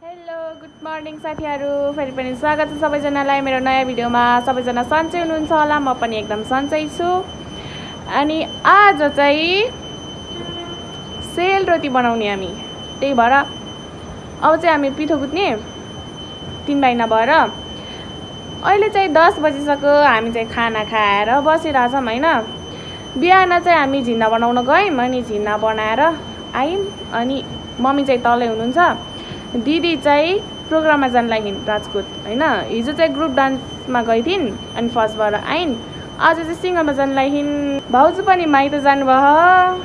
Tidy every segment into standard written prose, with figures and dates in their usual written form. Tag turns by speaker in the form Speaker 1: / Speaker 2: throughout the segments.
Speaker 1: Hello good morning साथीहरु, फेरि पनि स्वागत छ सबैजनालाई मेरो नयाँ भिडियोमा। सबैजना सन्चै हुनुहुन्छ होला, म पनि एकदम सन्चै छु। अनि आज चाहिँ सेलरोटी बनाउने हामी, त्यही भएर अब चाहिँ हामी पिठो कुट्ने 3 महिना भएर अहिले चाहिँ 10 बजिसक्यो। हामी चाहिँ खाना खाएर बसिरहेछौँ हैन। बिहान चाहिँ हामी झिन्ना बनाउन गयौँ, अनि झिन्ना बनाएर आयौँ। अनि मम्मी चाहिँ तलै हुनुहुन्छ, दिदी चाहिँ प्रोग्राममा जान लागिन् राजकोट हैन। हिजो चाहिँ ग्रुप डान्समा गइथिन् अनि फर्स्ट भएर आइन्। आज चाहिँ सिङ्गलमा जान लागिन्। भाउजू पनि माइत जानुभयो।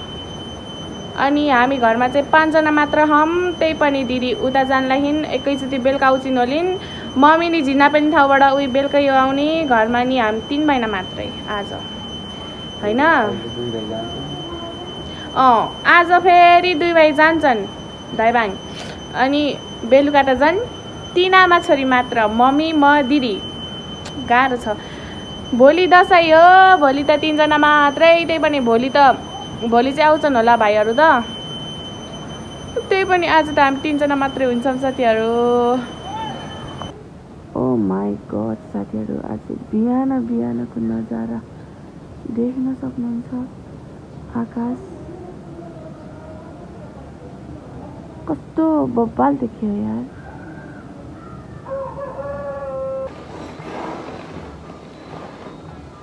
Speaker 1: अनि हामी घरमा चाहिँ 5 जना मात्र हौं, त्यही पनि दिदी उता जान लागिन्। एकैचोटि बेलुका आउँछिन् होलिन्। मम्मी नि झिन्ना पनि ठाउँबाट उही बेलुकै आउने। घरमा नि हामी 3 महिना मात्रै आज हैन। आज फेरि 2 भाइ जान्छन् दाइबाङ। अनि बेलुका त झन् 3 आमा छोरी मात्र, मम्मी म दिदी। गाह्रो छ। भोलि दसैँ हो, भोलि त 3 जना मात्रै, त्यही पनि भोलि चाहिँ आउँछन् होला भाइहरू त, त्यही पनि आज त हामी 3 जना मात्रै हुन्छौँ साथीहरू। ओ माई गॉड साथीहरू, आज बिहानको नजारा देख्न सक्नुहुन्छ। आकाश कस्तो बब्बाल देखियो यार।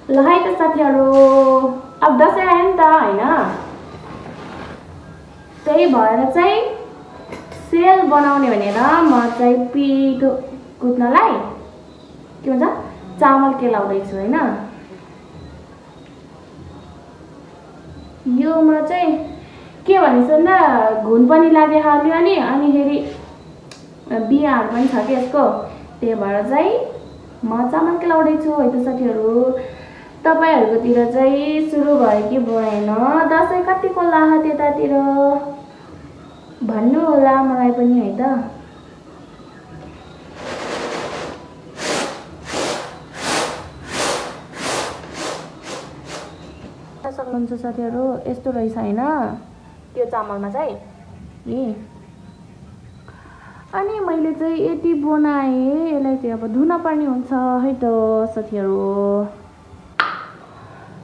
Speaker 1: ल है त साथीहरू, अब दसैँ आयो नि त हैन, त्यही भएर चाहिँ सेल बनाउने भनेर म चाहिँ पिठो कुट्नलाई के भन्छ चामल केलाउँदैछु हैन। यो म चाहिँ के भनिन्छ न, घुन पनि लाग्यो अलिअलि, अनि फेरि बिहाहरू पनि छ कि यसको, त्यही भएर चाहिँ म चामल केलाउँदैछु है त साथीहरू। तपाईहरुकोतिर चाहिँ सुरु भयो कि भएन, दसैँ कतिको लाह त्यतातिर भन्नु होला मलाई पनि है त। सक्नुहुन्छ साथीहरू, यस्तो रहेछ हैन त्यो चामलमा चाहिँ नि। अनि मैले चाहिँ यति बनाएँ, यसलाई चाहिँ अब धुन पर्ने हुन्छ है त साथीहरू।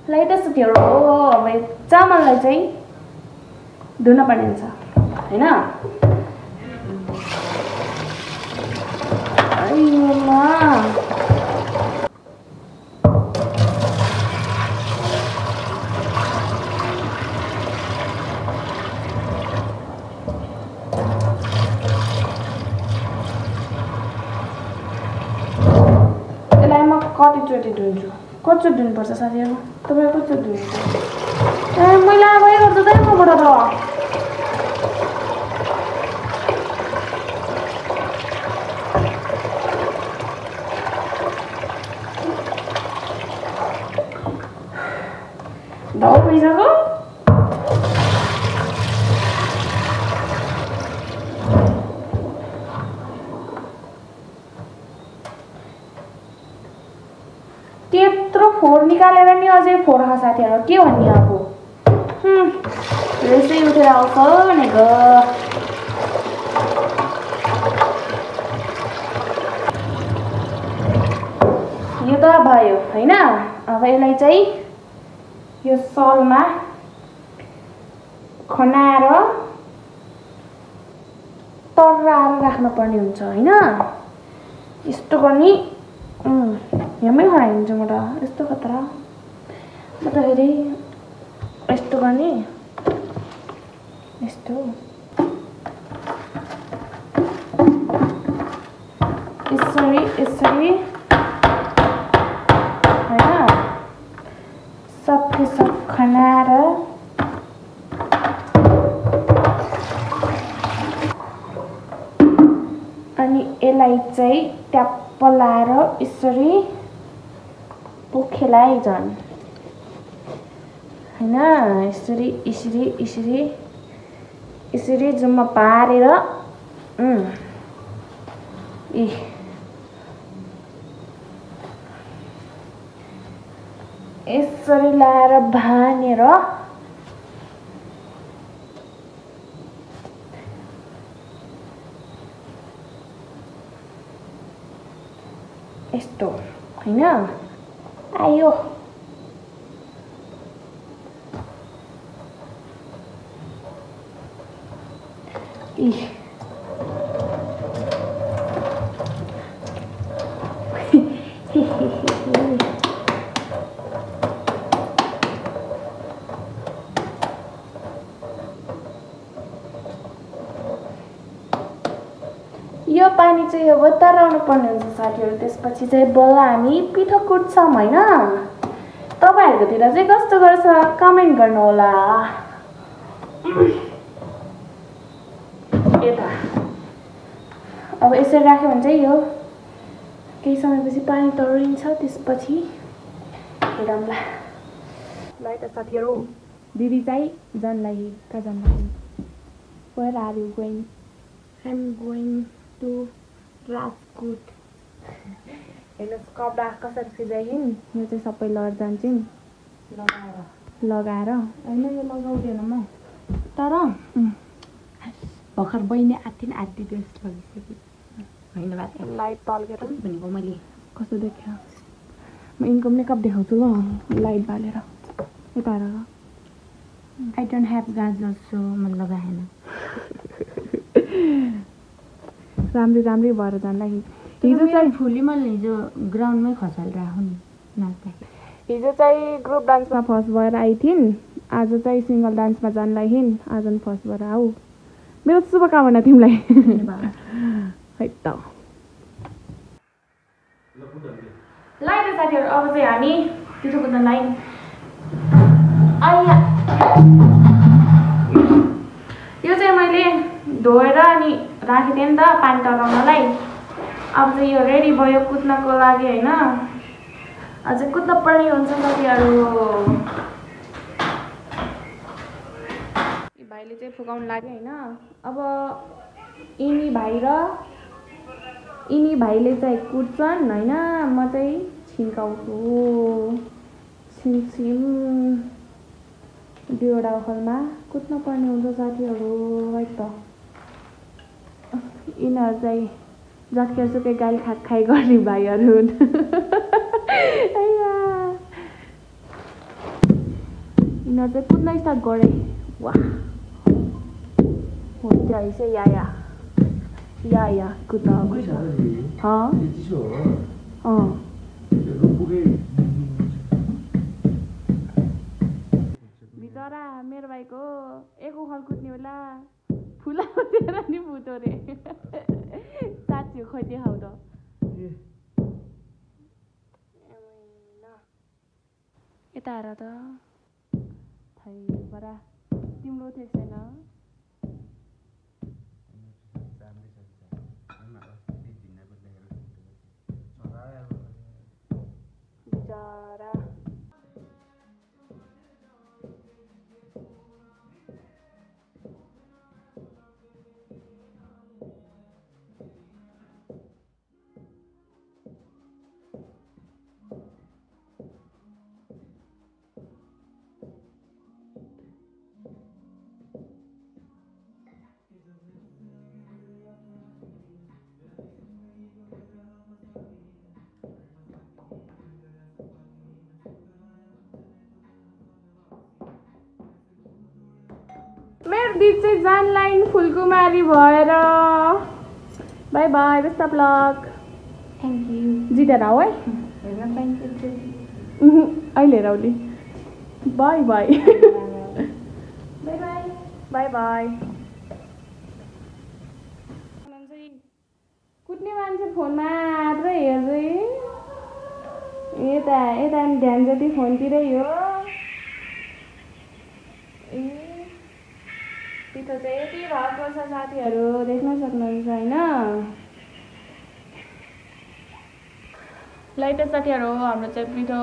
Speaker 1: ल है त साथीहरू, अब चामललाई चाहिँ धुन पर्ने हुन्छ हैन। कतिचोटि धुन्छु, कतिचोटि धुनुपर्छ साथीहरू, तपाईँ कतिचोटि धुनुहुन्छ? मैला भइहाल्छ त मबाट त। धौ भइसक्यो। त्यत्रो फोहोर निकालेर नि अझै फोहोर छ साथीहरू, के भन्ने अब। यसै उठेर आउँछ भनेको। यो त भयो हैन। अब यसलाई चाहिँ यो सलमा खनाएर तर्राएर राख्न पर्ने हुन्छ हैन। यस्तो गर्ने यमै खनाइदिन्छु म त, यस्तो खतरा। म त फेरि यस्तो गर्ने, यस्तो यसरी हैन, सबके सब खनाएर अनि यसलाई चाहिँ ट्याप्प लाएर यसरी पोखेलाई झन् हैन। यसरी जुम्मा पारेर यसरी लाएर भानेर यस्तो हैन आयो यो पानी चाहिँ अब तराउनु पर्ने हुन्छ साथीहरु त्यसपछि चाहिँ बल्ल हामी पिठो कुट्छौं हैन तपाईहरुकोतिर चाहिँ कस्तो गर्छ कमेन्ट गर्नु होला यता अब यसरी राख्यो भने चाहिँ यो केही समयपछि पानी तरुइन्छ त्यसपछि हेरौँला ल त साथीहरु दिदी चाहिँ जानलाई कहाँ जान्छ Where are you going? I'm going to Rajkot. हेर्नुहोस् कपडा कसरी सिजाइन् यो चाहिँ सबै लड जान्छौँ लगाएर हैन यो लगाउँदैन म तर
Speaker 2: भर्खर बहिनी आत्तिन आत्ति टेस्ट लगिसक्यो हैन बात
Speaker 1: लाइट तल्केर
Speaker 2: भनेको मैले
Speaker 1: कस्तो देख्यो म इनको मेकअप देखाउँछु ल लाइट बालेर यता हेर
Speaker 2: I don't have गाजर सो म लगाएन
Speaker 1: राम्रै भएर जानलाई हिजो चाहिँ
Speaker 2: फुली मैले हिजो ग्राउन्डमै खसाल राखौँ नि नाच्दाखेरि
Speaker 1: हिजो चाहिँ ग्रुप डान्समा फर्स्ट भएर आइथिन् आज चाहिँ सिंगल डान्समा जानलाई हिन् आज पनि फर्स्ट भएर आऊ मेरो शुभकामना तिमीलाई है त लाइन साथीहरु अब चाहिँ हामी पिठो कुट्न लाइन आइया यो चाहिँ मैले धोएर अनि राखेको थिएँ नि त पानी तराउनलाई अब चाहिँ यो रेडी भयो कुट्नको लागि हैन अझै कुट्न पर्ने हुन्छ साथीहरु यी भाइले चाहिँ फुकाउन लाग्यो हैन अब यिनी भाइले चाहिँ कुट्छन् हैन म चाहिँ छिन्काउँछु छिमछिम दुईवटा ओखलमा कुट्न पर्ने हुन्छ साथीहरु है त यिनीहरु चाहिँ जसकै सुकै गाली खाइ गर्ने भाइहरु हुन् यिनीहरु चाहिँ कुट्न स्टार्ट गरे वाह हुन्छ ऐसे या कुट्न बिचरा मेरो भाइको एक ओखल कुट्ने बेला फुला उठेर नि फुट्यो रे साँच्ची हो खोइ देखाउ त यता हेर त थै बरा तिम्रो थिएछ छैन बिचरा मेरो दिदी चाहिँ जानलाइन फुलकुमारी भएर by by best of lock
Speaker 2: thank you
Speaker 1: जितेर आऊ है
Speaker 2: हेर्न पाइन्छ
Speaker 1: अहिले हेर उसले बाई बाई बाई बाई कुट्ने मान्छे फोनमा मात्रै हेर्दै यता ध्यान जति फोनतिरै हो पिठो चाहिँ यति भएको छ साथीहरु देख्न सक्नुहुन्छ हैन लाइट साथीहरु हाम्रो चाहिँ पिठो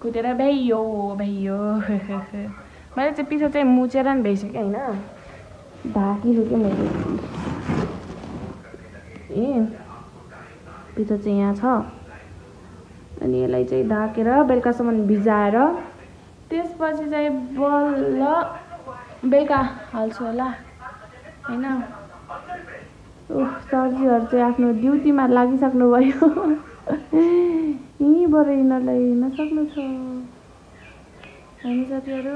Speaker 1: कुटेर भ्याइयो मैले चाहिँ पिठो चाहिँ मुछेर नि भइसक्यो हैन ढाकिसक्यो मैले पिठो चाहिँ यहाँ छ अनि यसलाई चाहिँ ढाकेर बेलुकासम्म भिजाएर त्यसपछि चाहिँ बल्ल बेलुका हाल्छु होला हैन सरजीहरु चाहिँ आफ्नो ड्युटीमा लागिसक्नु भयो यहीँबाट यिनीहरूलाई हिँड्न सक्नु छ हामी साथीहरू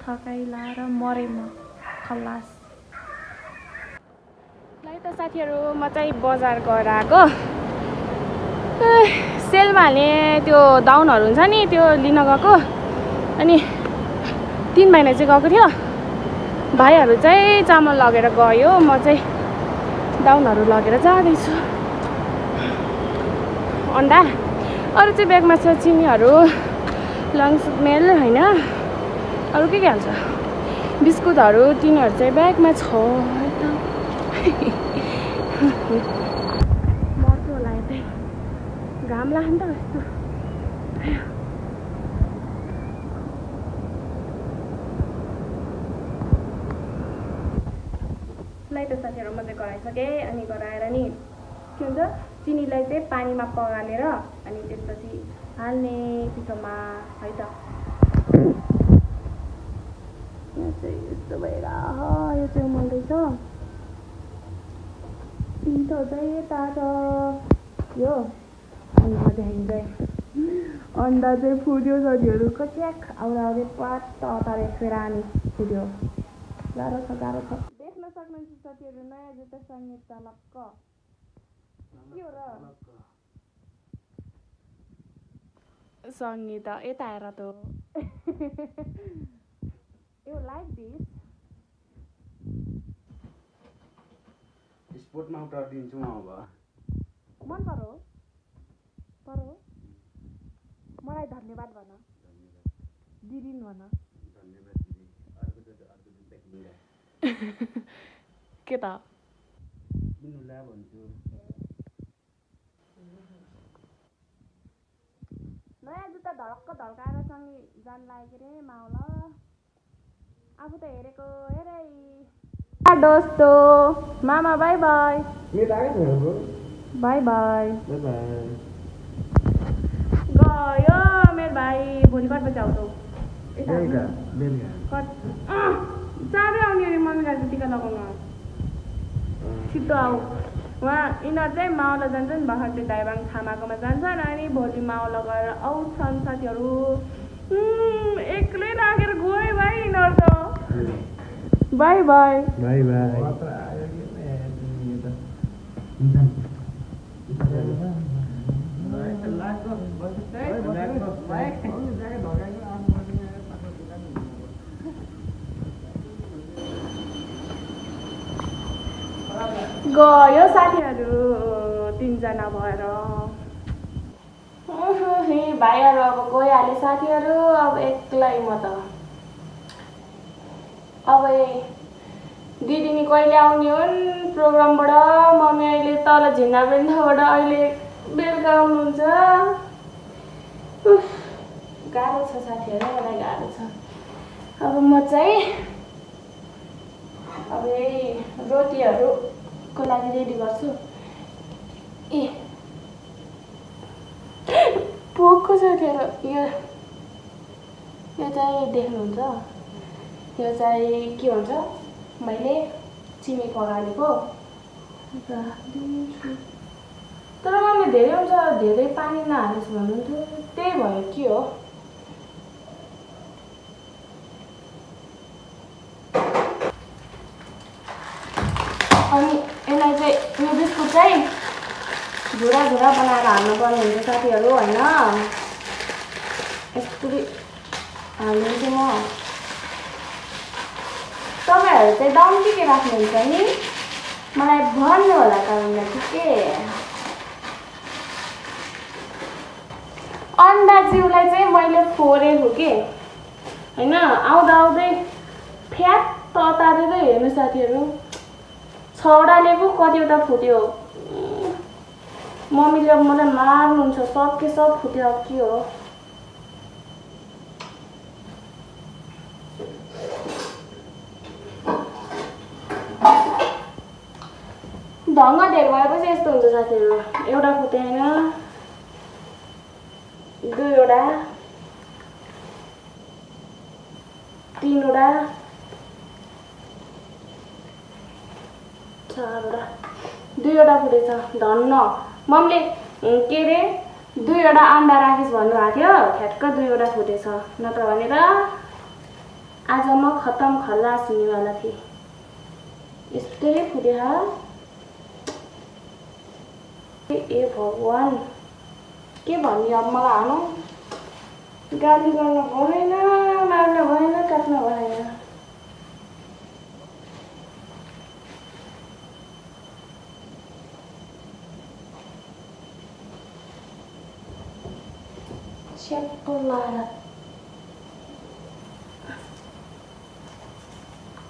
Speaker 1: थकाइ लाएर मरेँ म खल्लास लाई त साथीहरू म चाहिँ बजार गएर आएको सेलमा हाल्ने त्यो दाउनहरू हुन्छ नि त्यो लिन गएको अनि 3 महिना चाहिँ गएको थियो भाइहरू चाहिँ चामल लगेर गयो म चाहिँ दाउनहरू लगेर जाँदैछु अन्डा अरू चाहिँ ब्यागमा छ चिनीहरू लङ्स मेल होइन अरू के हाल्छ बिस्कुटहरू तिनीहरू चाहिँ ब्यागमा छ मर्छु होला यतै घाम लाग्यो नि त यस्तो लाई त साथीहरू म चाहिँ गराइसकेँ अनि गराएर नि के हुन्छ चिनीलाई चाहिँ पानीमा पगालेर अनि त्यसपछि हाल्ने पिठोमा है त यहाँ चाहिँ यस्तो भएर यो चाहिँ उमाल्दैछ पिठो चाहिँ तातो यो अन्डा देखाइन्छ अन्डा चाहिँ फुट्यो साथीहरू कच्याक आउँदै पात तारे फेरानी फुट्यो गाह्रो छ देख्न सक्नुहुन्छ साथीहरू नयाँ जुत्ता संगीत लक्क के हो र संगीता यता आएर त यो लाइक दिस
Speaker 3: स्पोर्टमा उठाइदिन्छु म अब
Speaker 1: मन परो मलाई धन्यवाद भन दिदिन भन
Speaker 3: धन्यवाद दिदी अर्को देख्नु
Speaker 1: के त
Speaker 3: किन्नुला भन्छु
Speaker 1: नयाँ जुत्ता धड्काएर सँगै जान लाग्यो रे माउल आफू त हेरेको हेरै दोस्तो मामा बाई बाई बाई बाई गयो मेरो भाइ भोलि कट बजी आउँछौ चाँडै आउने अरे मम्मी गाडी टिका लगाउन छिट्टो आऊ उहाँ यिनीहरू चाहिँ मावल जान्छन् बहरटी दाइबाङ थामाकोमा जान्छन् अनि भोलि मावल गएर आउँछन् साथीहरू एक्लै राखेर गयो भाइ यिनीहरू त बाई बाई गयो साथीहरू 3 जना भएर भाइहरू अब गइहाले साथीहरू अब एक्लै म त अब दिदी कहिले आउने हुन् प्रोग्रामबाट मम्मी अहिले तल झिन्डाबृन्दाबाट अहिले बेलुका आउनुहुन्छ गाह्रो छ साथीहरू मलाई गाह्रो छ अब म चाहिँ अब यही रोटीहरूको लागि रेडी गर्छु ए पोको साथीहरू यो चाहिँ देख्नुहुन्छ यो चाहिँ के हुन्छ मैले चिनी पगालेको तर मम्मी धेरै हुन्छ धेरै पानी नहालिस् भन्नुहुन्थ्यो त्यही भयो के हो अनि यसलाई चाहिँ यो बिस्कुट चाहिँ झुरा बनाएर हाल्नुपर्ने हुन्छ साथीहरू होइन यसरी हालिदिन्छु म तपाईँहरू चाहिँ दाम के राख्नुहुन्छ नि मलाई भन्नु होला कमेन्टमा के अन्डा जिउलाई चाहिँ मैले फोरेको के होइन आउँदै फ्याट अतारेर हेर्नु साथीहरू 6वटा ल्याएको कतिवटा फुट्यो मम्मीले मलाई मार्नुहुन्छ सब फुट्यो अब के हो ढङ्ग धेर भएपछि यस्तो हुन्छ साथीहरू एउटा फुटेन 2वटा 3वटा 4वटा 2वटा फुटेछ धन्न मम्मीले के रे 2वटा अन्डा राखिस् भन्नुभएको थियो, ठ्याक्क 2वटा फुटेछ। नत्र भने त आज म खतम खल्लास हुनेवाला थिएँ। यस्तै फुटे हा। ए भगवान, के भन्ने अब मलाई हानु? गाली गर्न भएन, मार्न भएन, काट्न भएन। च्याप्पो लाएर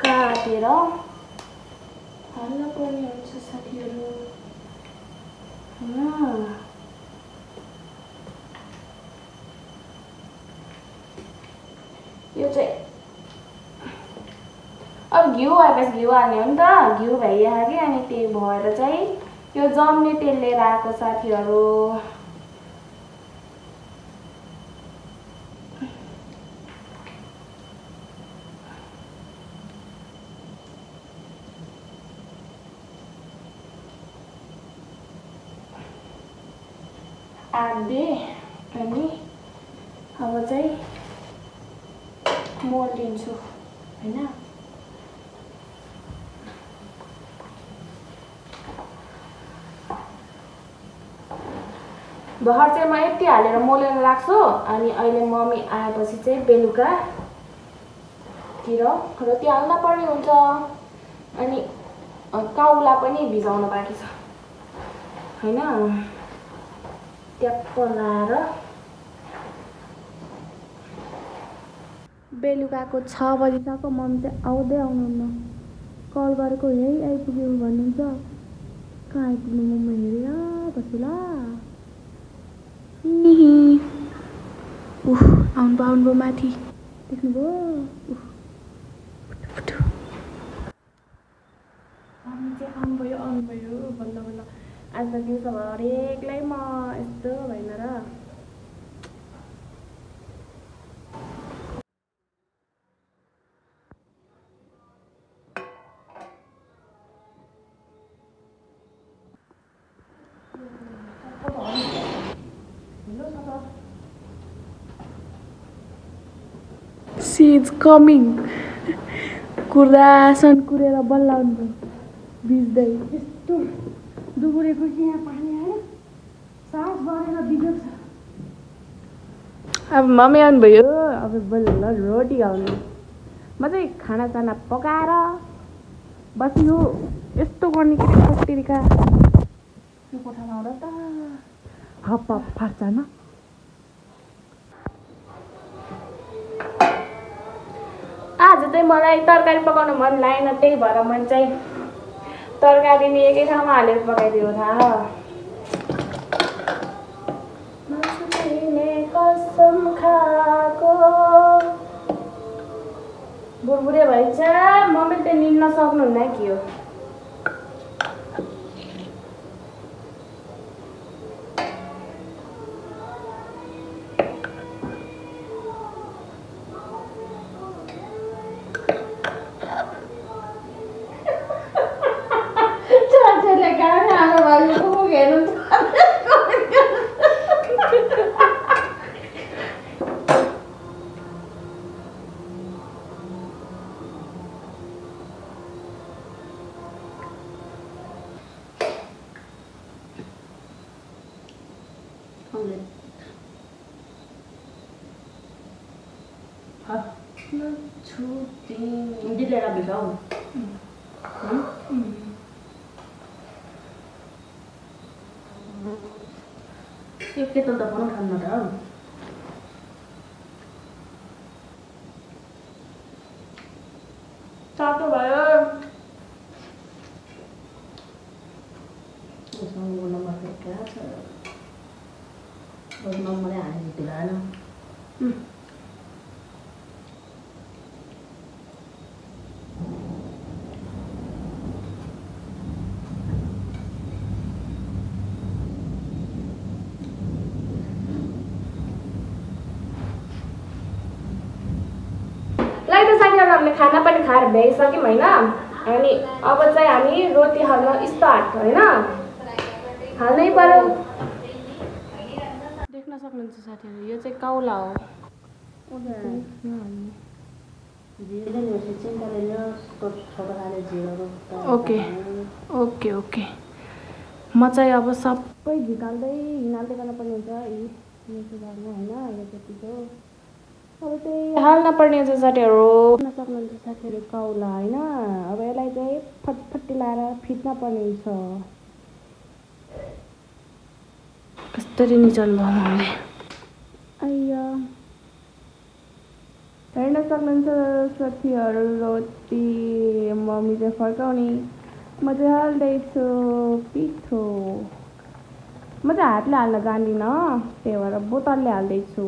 Speaker 1: काटेर हाल्न पर्ने हुन्छ साथीहरू। यो चाहिँ अब घिउ आएपछि घिउ हाल्ने हो नि त। घिउ भइरहेको कि, अनि त्यही भएर चाहिँ यो जम्ने तेल लिएर आएको साथीहरू। आधे अनि अब चाहिँ मोलिदिन्छु हैन। भर्खर चाहिँ म यति हालेर मोलेर राख्छु। अनि अहिले मम्मी आएपछि चाहिँ बेलुकातिर रोटी हाल्न पर्ने हुन्छ। अनि काउला पनि भिजाउन बाँकी छ हैन। ट्याप्प लाएर बेलुकाको 6 बजीसम्म मम्मी चाहिँ आउँदै आउनुहुन्न। कल गरेको यही आइपुग्यो भन्नुहुन्छ। कहाँ आइपुग्नु मम्मी हेरेर बसुला। आउनुभयो माथि देख्नुभयो। मम्मी चाहिँ आउनुभयो बल्ल बल्ल। आज त दिउँसोभर एक्लै म यस्तो भएन र। She is coming. कुर्दासन कुरेर बल्ल आउनुभयो। भिज्दै यस्तो दुबुरेको कि यहाँ पानी आयो, सास बढेर बिग्यो छ। अब मम्मी आउनुभयो। अब बल्ल रोटी खाउने। म चाहिँ खानासाना पकाएर बस्यो। यस्तो गर्ने कि कतिरिका यो कोठामा आउँदा त हप फाट्छ न। आज चाहिँ मलाई तरकारी पकाउन मन लागेन। त्यही भएर मन चाहिँ तरकारी नि एकै ठाउँमा हालेर पकाइदियो थाहा। कसम खाएको बुढबुढे भइन्छ। मम्मी त निन्न सक्नुहुन्न कि हो। Dileira bigal. Cái tôi tập nó thành mà đỡ. Sao các bạn ơi? Sao nó mà phải cá sợ. Rồi mong mà lại gì từ đó đâu. हामीले खाना पनि खाएर भ्याइसक्यौँ हैन। अनि अब चाहिँ हामी रोटी हाल्न स्टार्ट हैन। हाल्नै पर्यो। देख्न सक्नुहुन्छ साथीहरू यो चाहिँ काउला हो ओके ओके ओके म चाहिँ अब सबै हिँड्दै गर्नुपर्ने हुन्छ होइन यो जतिको अब चाहिँ हाल्न पर्ने हुन्छ साथीहरू देख्न सक्नुहुन्छ साथीहरू काउला होइन अब यसलाई चाहिँ फटफटी लाएर फिट्न पर्ने हुन्छ कसरी निचल्नु भयो मम्मी आइया हेर्न सक्नुहुन्छ साथीहरू रोटी मम्मी चाहिँ फर्काउने म चाहिँ हाल्दैछु पिठो म चाहिँ हातले हाल्न जान्दिनँ त्यही भएर बोतलले हाल्दैछु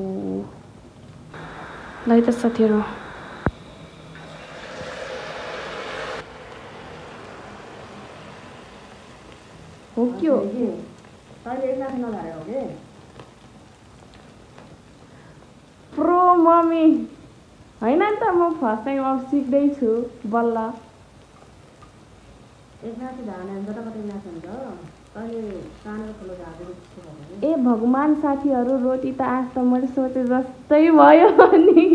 Speaker 1: ल त साथीहरू हो कि हो प्रो मम्मी होइन नि त म फर्स्ट टाइम अब सिक्दैछु बल्ल ए भगवान् साथीहरू रोटी त आज त मैले सोचे जस्तै भयो नि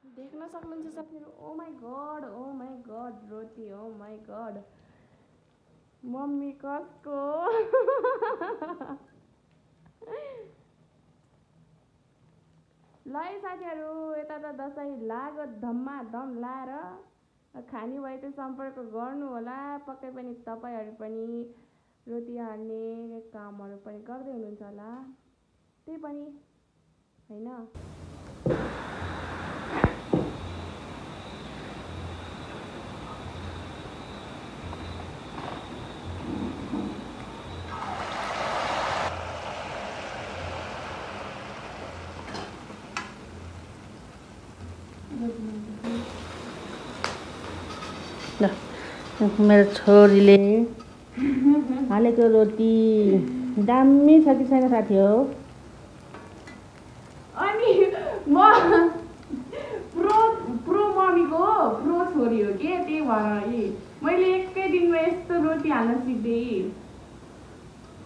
Speaker 1: देख्न सक्नुहुन्छ साथीहरू ओ माई गड रोटी ओ माई गड मम्मी कसको ल है साथीहरू यता त दसैँ लाग्यो धम्माधम लाएर खाने भए चाहिँ सम्पर्क गर्नु होला पक्कै पनि तपाईँहरू पनि रोटी हाल्ने कामहरू पनि गर्दै हुनुहुन्छ होला त्यही पनि होइन
Speaker 4: मेरो छोरीले हालेको रोटी दामी छ कि छैन साथी हो
Speaker 1: अनि म प्रो मम्मीको प्रो छोरी हो कि त्यही भएर मैले एकै दिनमा यस्तो रोटी हाल्न सिक्दै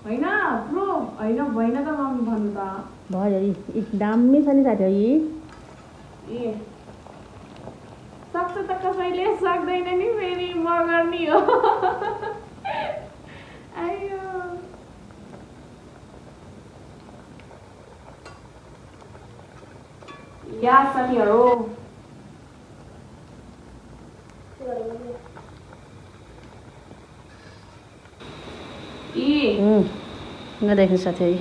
Speaker 1: होइन प्रो होइन भएन त मम्मी भन्नु त
Speaker 4: भयो दामी छ नि साथी हो
Speaker 1: ए सक्छ त कसैले सक्दैन नि फेरि म गर्ने हो आयो या साथीहरू
Speaker 4: नदेख्नु साथी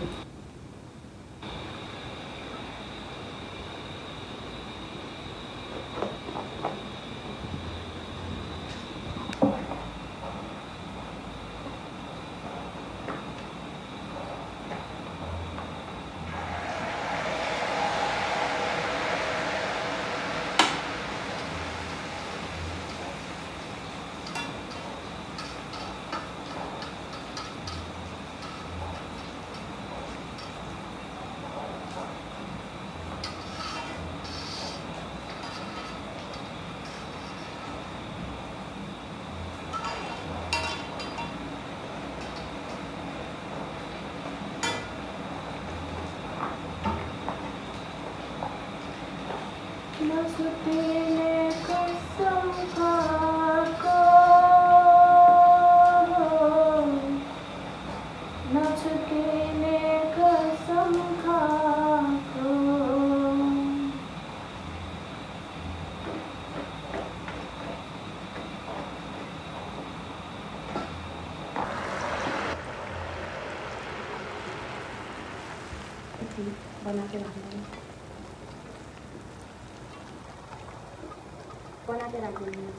Speaker 2: बना के रख देंगे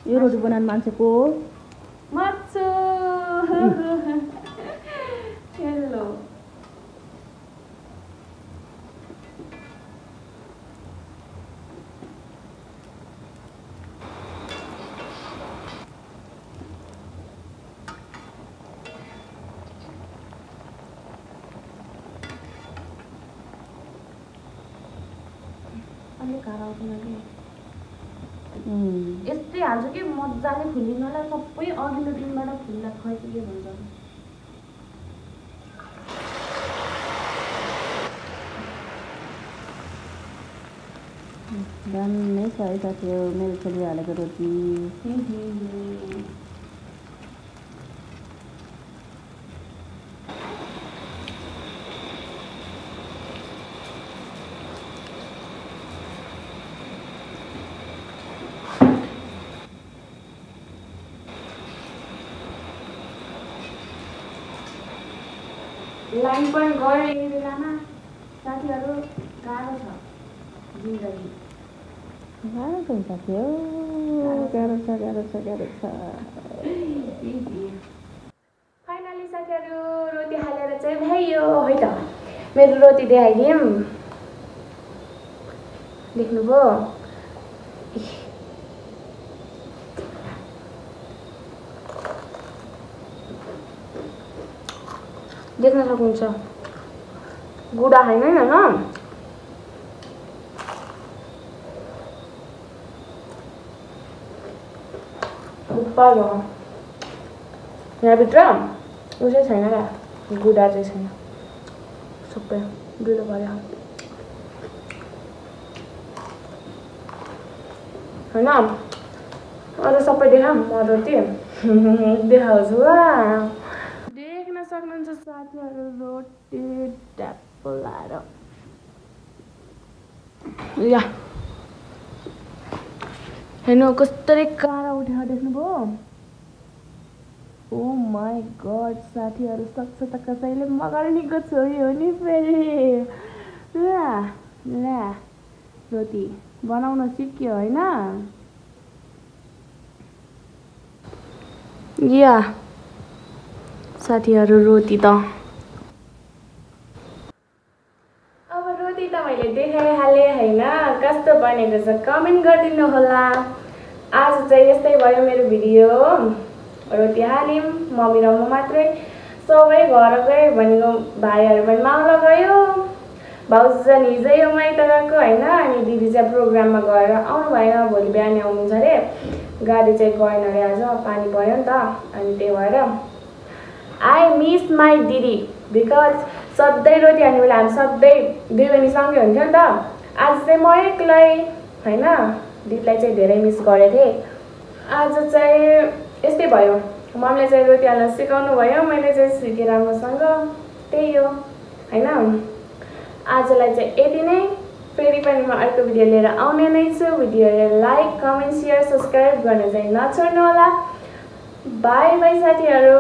Speaker 4: यो रोटी बनाउनु मान्छेको
Speaker 1: मच्छु हेलो अलिक गाह्रो आउँदैन कि यस्तै हाल्छु कि मजाले फुलिनलाई सबै अघिल्लो दिनबाट फुल्ला खैँची के भन्छ
Speaker 4: दामी छ है साथीहरू मेरो छोरीले हालेको रोटी
Speaker 1: लाइन पनि गयो यही बेलामा साथीहरू गाह्रो छ जिन्दगी
Speaker 4: गाह्रो छ साथी हो गाह्रो छ
Speaker 1: फाइनली साथीहरू रोटी हालेर चाहिँ भइयो है त मेरो रोटी देखाइदिउँ देख्नुभयो देख्न सक्नुहुन्छ गुडा होइन होइन उपर यहाँभित्र उसै छैन क्या गुडा चाहिँ छैन सबै ढुलो पऱ्यो होइन अरू सबै देखाऊँ म रोटी देखाउँछु देख्न सक्नुहुन्छ साथीहरू रोटी ट्याप्पो लाएर या हेर्नु कस्तरी काँडा उठेर देख्नुभयो ओ माई गड साथीहरू सक्छ त कसैले मगर्नीको छोरी हो नि फेरि ला रोटी बनाउन सिक्यो होइन या साथीहरू रोटी त अब रोटी त मैले देखाइहालेँ होइन कस्तो बनेको छ कमेन्ट गरिदिनु होला आज चाहिँ यस्तै भयो मेरो भिडियो रोटी हाल्यौँ मम्मी र म मात्रै सबै घर गयो भनेको भाइहरू पनि माउला गयो भाउजू चाहिँ हिजै हो माइत गएको होइन अनि दिदी चाहिँ प्रोग्राममा गएर आउनु भएन भोलि बिहान आउनुहुन्छ अरे गाडी चाहिँ गएन अरे आज पानी पऱ्यो नि त अनि त्यही भएर आई मिस माई दिदी बिकज सधैँ रोटी हाल्ने बेला हामी सधैँ दुई बहिनी सँगै हुन्थ्यो नि त आज चाहिँ म एक्लै होइन दिदीलाई चाहिँ धेरै मिस गरेको थिएँ आज चाहिँ यस्तै भयो मम्मीले चाहिँ रोटी हाल्न सिकाउनु भयो मैले चाहिँ सिकेँ राम्रोसँग त्यही हो होइन आजलाई चाहिँ यति नै फेरि पनि म अर्को भिडियो लिएर आउने नै छु भिडियोलाई लाइक कमेन्ट सेयर सब्सक्राइब गर्न चाहिँ नछोड्नु होला बाई बाई साथीहरू